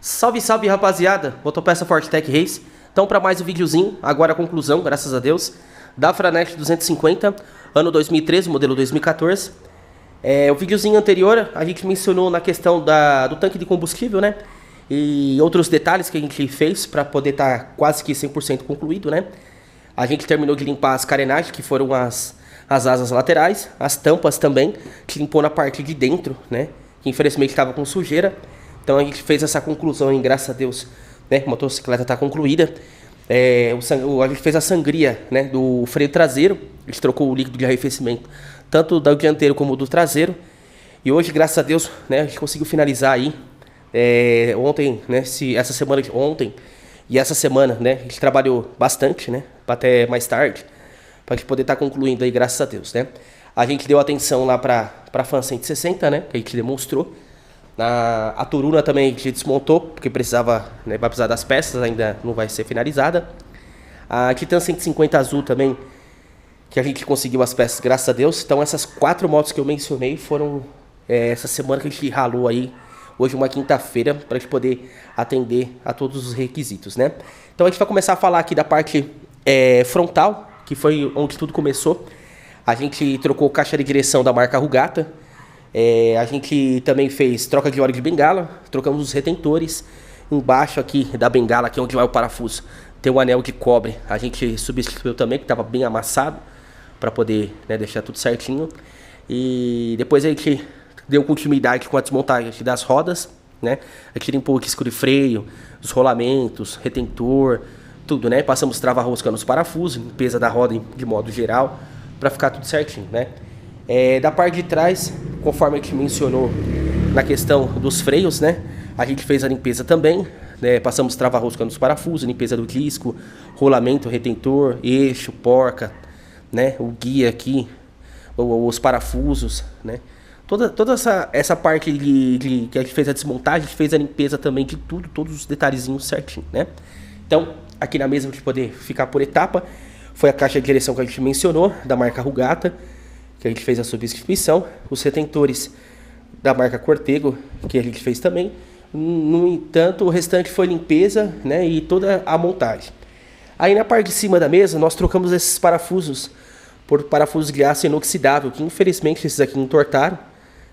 Salve, salve, rapaziada, Motopeça Fortec Race. Então, para mais um videozinho, agora a conclusão, graças a Deus, da Franet 250, ano 2013, modelo 2014. O videozinho anterior, a gente mencionou na questão do tanque de combustível, né? E outros detalhes que a gente fez para poder estar quase que 100% concluído, né? A gente terminou de limpar as carenagens, que foram as asas laterais, as tampas também, que limpou na parte de dentro, né? Que infelizmente estava com sujeira. Então a gente fez essa conclusão, hein? Graças a Deus, né? A motocicleta está concluída. A gente fez a sangria, né, do freio traseiro. A gente trocou o líquido de arrefecimento, tanto do dianteiro como do traseiro. E hoje, graças a Deus, né, a gente conseguiu finalizar aí. Ontem, né, ontem e essa semana, né, a gente trabalhou bastante, né, até mais tarde, para a gente poder estar concluindo aí, graças a Deus, né. A gente deu atenção lá para a Fan 160, né, que a gente demonstrou. A Turuna também a gente desmontou, porque precisava, né, vai precisar das peças, ainda não vai ser finalizada. A Titan 150 azul também, que a gente conseguiu as peças, graças a Deus. Então essas 4 motos que eu mencionei foram essa semana que a gente ralou aí, hoje uma quinta-feira, para a gente poder atender a todos os requisitos, né? Então a gente vai começar a falar aqui da parte frontal, que foi onde tudo começou. A gente trocou caixa de direção da marca Rugata. A gente também fez troca de óleo de bengala, trocamos os retentores. Embaixo aqui da bengala, aqui onde vai o parafuso, tem um anel de cobre. A gente substituiu também, que estava bem amassado, para poder, né, deixar tudo certinho. E depois a gente deu continuidade com a desmontagem das rodas, né? A gente limpou o disco de freio, os rolamentos, retentor, tudo, né? Passamos trava-rosca nos parafusos, limpeza da roda de modo geral, para ficar tudo certinho, né? Da parte de trás, conforme a gente mencionou na questão dos freios, né? A gente fez a limpeza também, né? Passamos trava-rosca nos parafusos, limpeza do disco, rolamento, retentor, eixo, porca, né? O guia aqui, os parafusos, né? Toda essa parte que a gente fez a desmontagem, a gente fez a limpeza também de tudo, todos os detalhezinhos certinho, né? Então, aqui na mesa, a gente poder ficar por etapa, foi a caixa de direção que a gente mencionou, da marca Rugata, que a gente fez a substituição, os retentores da marca Cortego, que a gente fez também. No entanto, o restante foi limpeza, né, e toda a montagem. Aí na parte de cima da mesa, nós trocamos esses parafusos por parafusos de aço inoxidável, que infelizmente esses aqui entortaram,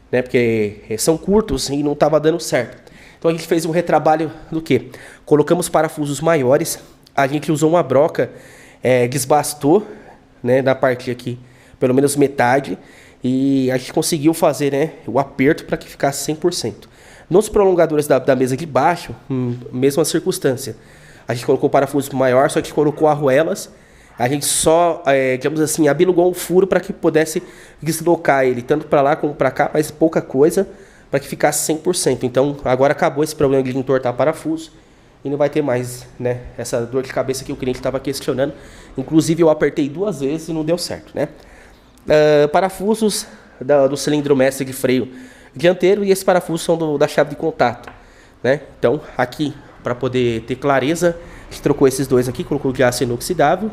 né, porque são curtos e não estava dando certo. Então a gente fez um retrabalho do quê? Colocamos parafusos maiores, a gente usou uma broca, desbastou, né, da parte aqui, pelo menos metade, e a gente conseguiu fazer, né, o aperto para que ficasse 100%. Nos prolongadores da mesa de baixo, mesma circunstância. A gente colocou o parafuso maior, só que colocou arruelas. A gente só, digamos assim, abilugou um furo para que pudesse deslocar ele, tanto para lá como para cá, mas pouca coisa, para que ficasse 100%. Então, agora acabou esse problema de entortar parafuso e não vai ter mais, né, essa dor de cabeça que o cliente estava questionando. Inclusive, eu apertei 2 vezes e não deu certo, né? Parafusos do cilindro mestre de freio dianteiro, e esses parafusos são da chave de contato, né? Então aqui, para poder ter clareza, a gente trocou esses dois aqui, colocou de aço inoxidável,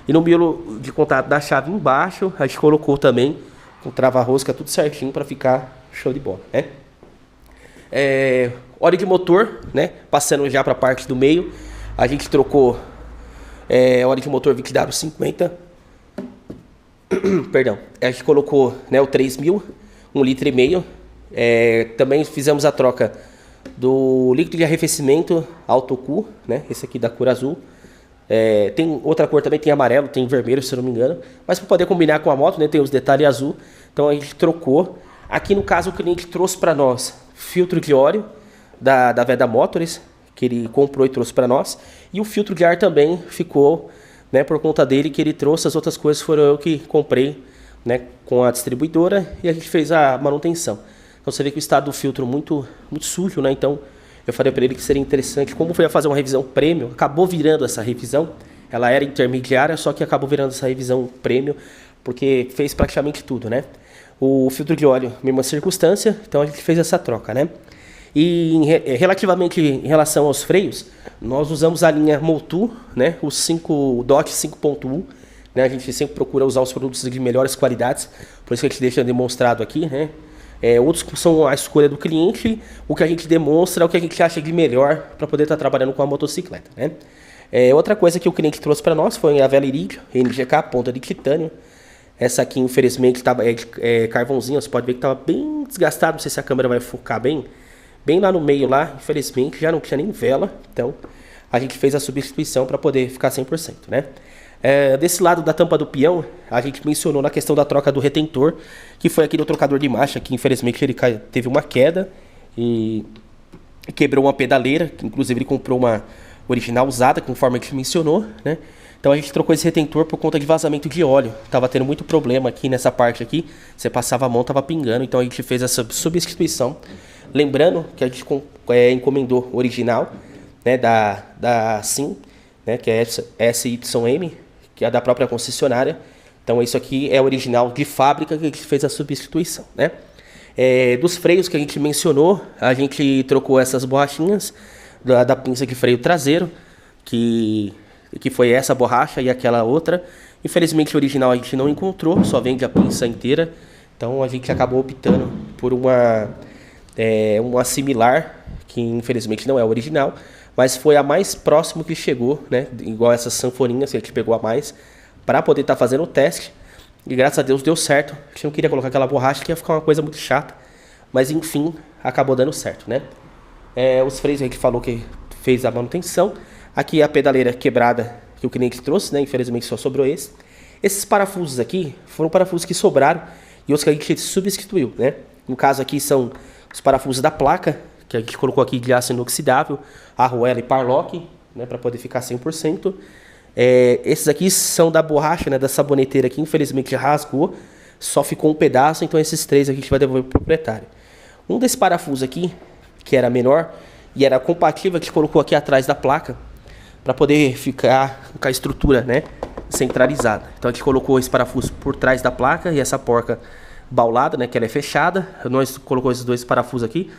e no miolo de contato da chave embaixo a gente colocou também com trava-rosca, tudo certinho, para ficar show de bola, né? Óleo de motor, né? Passando já para a parte do meio, a gente trocou óleo de motor Vickdaros 50. Perdão, a gente colocou, né, o 3000, 1,5 litro. Também fizemos a troca do líquido de arrefecimento Autocu, né, esse aqui da cor azul. Tem outra cor também, tem amarelo, tem vermelho, se eu não me engano. Mas para poder combinar com a moto, né, tem os detalhes azul. Então a gente trocou. Aqui no caso o cliente trouxe para nós filtro de óleo da Veda Motors, que ele comprou e trouxe para nós. E o filtro de ar também ficou, né, por conta dele, que ele trouxe. As outras coisas foram eu que comprei, né, com a distribuidora, e a gente fez a manutenção. Então você vê que o estado do filtro muito sujo, né? Então eu falei para ele que seria interessante, como foi a fazer uma revisão premium, acabou virando essa revisão. Ela era intermediária, só que acabou virando essa revisão premium, porque fez praticamente tudo, né? O filtro de óleo, mesma circunstância, então a gente fez essa troca, né? E relativamente em relação aos freios, nós usamos a linha Motul, né, o DOT 5.1, né, a gente sempre procura usar os produtos de melhores qualidades, por isso que a gente deixa demonstrado aqui, né, Outros são a escolha do cliente, o que a gente demonstra, o que a gente acha de melhor para poder estar trabalhando com a motocicleta, né? Outra coisa que o cliente trouxe para nós foi a vela Iridium NGK, ponta de titânio. Essa aqui, infelizmente, estava carvãozinho, você pode ver que estava bem desgastado, não sei se a câmera vai focar bem. Bem lá no meio, lá, infelizmente, já não tinha nem vela, então a gente fez a substituição para poder ficar 100%, né? Desse lado da tampa do peão, a gente mencionou na questão da troca do retentor, que foi aqui no trocador de marcha, que infelizmente ele teve uma queda e quebrou uma pedaleira, que inclusive ele comprou uma original usada, conforme a gente mencionou, né? Então a gente trocou esse retentor por conta de vazamento de óleo. Tava tendo muito problema aqui nessa parte aqui, você passava a mão, tava pingando, então a gente fez essa substituição. Lembrando que a gente encomendou o original, né, da SIM, né, que é SYM, que é da própria concessionária. Então isso aqui é original de fábrica que a gente fez a substituição, né? Dos freios que a gente mencionou, a gente trocou essas borrachinhas da pinça de freio traseiro, que foi essa borracha e aquela outra. Infelizmente o original a gente não encontrou, só vende a pinça inteira. Então a gente acabou optando por uma similar, que infelizmente não é original, mas foi a mais próximo que chegou, né? Igual essas sanfoninhas que a gente pegou a mais, para poder estar fazendo o teste. E graças a Deus deu certo. A gente não queria colocar aquela borracha, que ia ficar uma coisa muito chata. Mas enfim, acabou dando certo, né? Os freios a gente falou que fez a manutenção. Aqui a pedaleira quebrada que o cliente trouxe, né? Infelizmente só sobrou esse. Esses parafusos aqui foram parafusos que sobraram e outros que a gente substituiu, né? No caso aqui são os parafusos da placa, que a gente colocou aqui de aço inoxidável, arruela e parlock, né? Para poder ficar 100%. Esses aqui são da borracha, né? Da saboneteira que infelizmente rasgou. Só ficou um pedaço, então esses três a gente vai devolver para o proprietário. Um desses parafusos aqui, que era menor e era compatível, a gente colocou aqui atrás da placa, para poder ficar com a estrutura, né, centralizada. Então a gente colocou esse parafuso por trás da placa e essa porca baulada, né, que ela é fechada. Nós colocamos esses dois parafusos aqui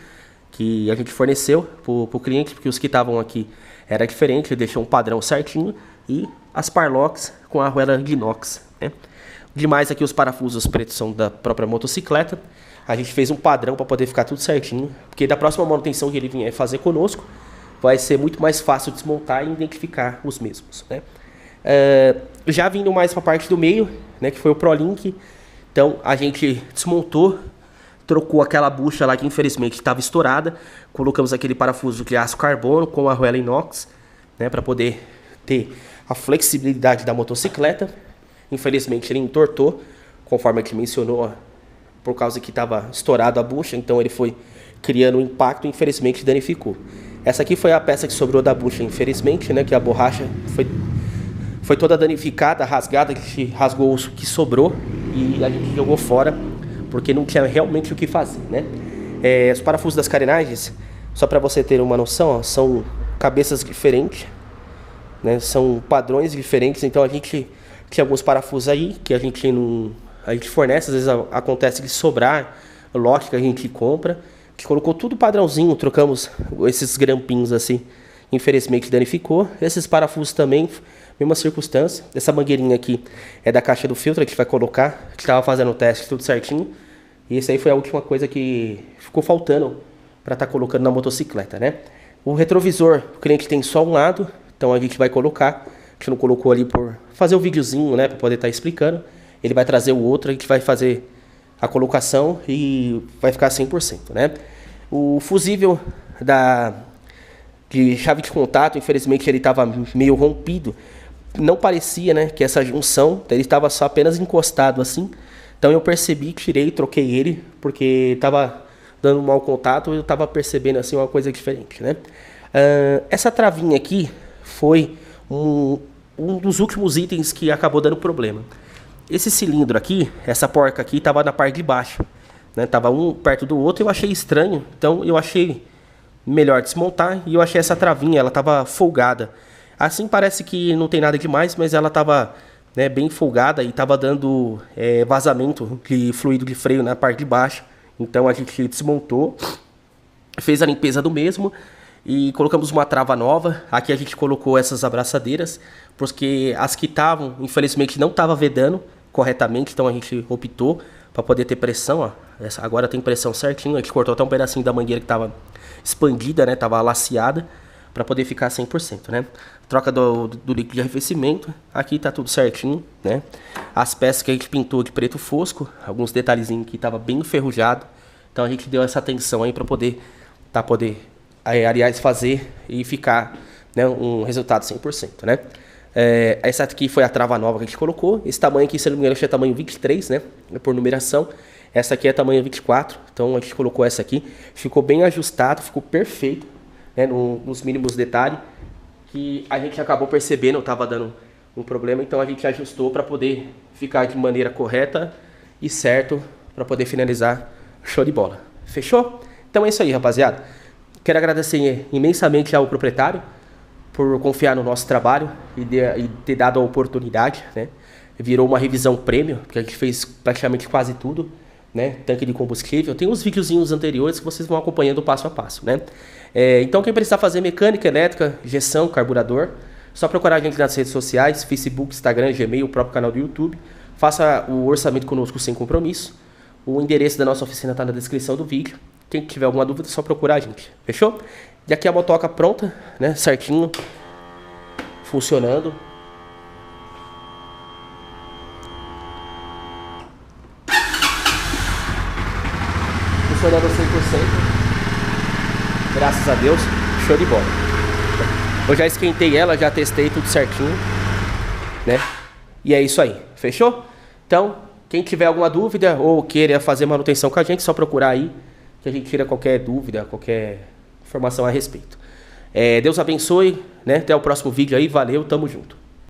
que a gente forneceu para o cliente, porque os que estavam aqui era diferente, ele deixou um padrão certinho, e as parlocks com a arruela de inox, né. Demais aqui os parafusos pretos são da própria motocicleta. A gente fez um padrão para poder ficar tudo certinho, porque da próxima manutenção que ele vier fazer conosco, vai ser muito mais fácil desmontar e identificar os mesmos, né? Já vindo mais para a parte do meio, né, que foi o ProLink. Então a gente desmontou, trocou aquela bucha lá que infelizmente estava estourada, colocamos aquele parafuso de aço carbono com a arruela inox, né, para poder ter a flexibilidade da motocicleta. Infelizmente ele entortou, conforme a gente mencionou, por causa que estava estourado a bucha, então ele foi criando um impacto e infelizmente danificou. Essa aqui foi a peça que sobrou da bucha, infelizmente, né, que a borracha foi toda danificada, rasgada, que rasgou o que sobrou e a gente jogou fora, porque não tinha realmente o que fazer, né? Os parafusos das carenagens, só para você ter uma noção, ó, são cabeças diferentes, né, são padrões diferentes, então a gente tinha alguns parafusos aí que a gente fornece, às vezes acontece de sobrar lote que a gente compra. A gente colocou tudo padrãozinho, trocamos esses grampinhos assim, infelizmente danificou. Esses parafusos também, mesma circunstância. Essa mangueirinha aqui é da caixa do filtro, a gente vai colocar. A gente estava fazendo o teste, tudo certinho. E essa aí foi a última coisa que ficou faltando para estar colocando na motocicleta, né? O retrovisor, o cliente tem só um lado, então a gente vai colocar. A gente não colocou ali por fazer o videozinho, né, para poder estar explicando. Ele vai trazer o outro, a gente vai fazer a colocação e vai ficar 100%, né? O fusível de chave de contato, infelizmente ele estava meio rompido. Não parecia, né, que essa junção, ele estava só apenas encostado assim. Então eu percebi, tirei, troquei ele, porque estava dando um mau contato, eu estava percebendo assim uma coisa diferente, né? Essa travinha aqui foi um dos últimos itens que acabou dando problema. Esse cilindro aqui, essa porca aqui, estava na parte de baixo, né? Tava um perto do outro, eu achei estranho, então eu achei melhor desmontar e eu achei essa travinha, ela estava folgada. Assim parece que não tem nada demais, mas ela estava, né, bem folgada e estava dando vazamento de fluido de freio na parte de baixo. Então a gente desmontou, fez a limpeza do mesmo e colocamos uma trava nova. Aqui a gente colocou essas abraçadeiras, porque as que estavam, infelizmente não estava vedando corretamente, então a gente optou para poder ter pressão, ó. Agora tem pressão certinho. A gente cortou até um pedacinho da mangueira que tava expandida, né? Tava laceada, para poder ficar 100%, né? Troca do líquido de arrefecimento. Aqui tá tudo certinho, né? As peças que a gente pintou de preto fosco, alguns detalhezinhos que tava bem enferrujado. Então a gente deu essa atenção aí para poder aliás, fazer e ficar, né, um resultado 100%, né? Essa aqui foi a trava nova que a gente colocou. Esse tamanho aqui, se não me engano, é tamanho 23, né? Por numeração. Essa aqui é tamanho 24. Então a gente colocou essa aqui. Ficou bem ajustado, ficou perfeito, né? Nos mínimos detalhes. Que a gente acabou percebendo, estava dando um problema. Então a gente ajustou para poder ficar de maneira correta e certo para poder finalizar. Show de bola. Fechou? Então é isso aí, rapaziada. Quero agradecer imensamente ao proprietário por confiar no nosso trabalho e ter dado a oportunidade, né? Virou uma revisão premium, porque a gente fez praticamente quase tudo, né? Tanque de combustível. Tem uns videozinhos anteriores que vocês vão acompanhando passo a passo, né? Então quem precisar fazer mecânica, elétrica, injeção, carburador, só procurar a gente nas redes sociais, Facebook, Instagram, Gmail, o próprio canal do YouTube. Faça o orçamento conosco sem compromisso. O endereço da nossa oficina está na descrição do vídeo. Quem tiver alguma dúvida é só procurar a gente. Fechou? E aqui a motoca pronta, né? Certinho. Funcionando. Funcionando 100%. Graças a Deus. Show de bola. Eu já esquentei ela, já testei tudo certinho, né? E é isso aí. Fechou? Então, quem tiver alguma dúvida ou queira fazer manutenção com a gente, é só procurar aí, que a gente tira qualquer dúvida, qualquer informação a respeito. Deus abençoe, né? Até o próximo vídeo aí. Valeu, tamo junto.